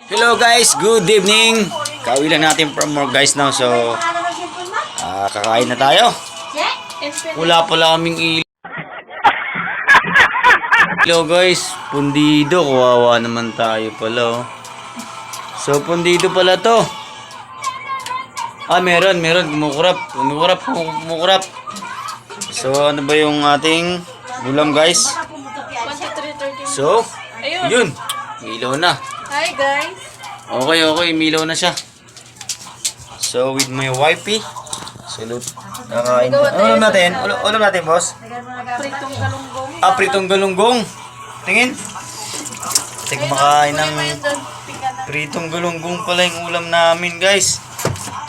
Hello guys, good evening. Kauwi lang natin from work guys now. So, kakain na tayo. Wala pala kaming ilaw guys. Pundido, kawawa naman tayo pala. So, pundido pala to. Meron. Kumukurap. So, ano ba yung ating ulam guys? So, yun. Ilaw na. Hi guys. Okay, milaw na siya. So, with my wifey. Salute. Kakain. Ulam natin, boss? Pritong galunggong. Pritong galunggong. Tingin. Kasi kumakain ng pritong galunggong pala yung ulam namin, guys.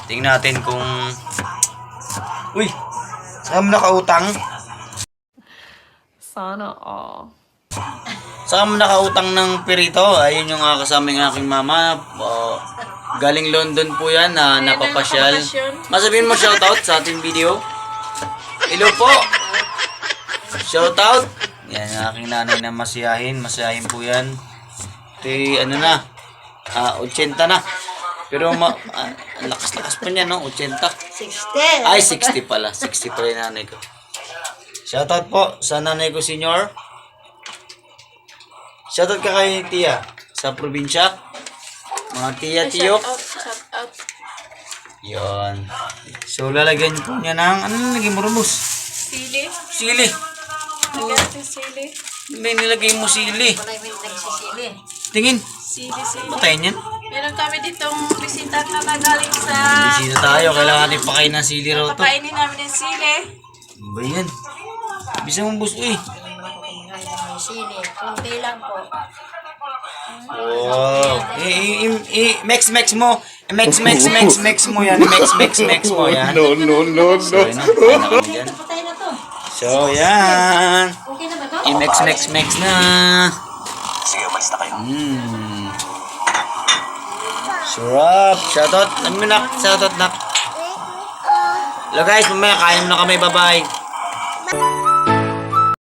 Tingnan natin kung... Uy! Saan mo nakautang? Sana all. Saan mo nakautang ng pirito? Ayun yung kasama ng aking mama. Galing London po yan na napapasyal. Masabihin mo shoutout sa ating video. Hello po! Shoutout! Yan ang aking nanay na masiyahin. Masiyahin po yan. Ito ano na. 80 na. Pero lakas-lakas pa niya, no? 80. 60. Ay, 60 pala. 60 pala yung nanay ko. Shoutout po sa nanay ko, senior. Shoutout ka kay Tia sa probinsya. Mga Tia, Tiyok. Shout out. Yun. So, lalagyan po niya ng, ano nilagay mo, Rumus? Sili. Sili. Nagati sili. May nilagay mo sili. Wala yung nagsisili. Tingin. Sili. Patayin yan. Meron kami ditong bisita na nagaling sa... Bisita tayo. Kailangan natin pakain ng sili raw to. Pakainin namin ng sili. Ba yan? Bisa mong bus, uy. Sili. Kunti lang po. Wow. Mix mo. Mix mo yan. Mix mo yan. No. So, yun na. Kain na kami dyan. Patay na to. So, yan. Okay na ba to? I-mix na. Sige, umalis na kayo. Sarap. Shoutout. Ano mo nak? Shoutout nak. Hello guys, mamaya kain na kami. Bye-bye.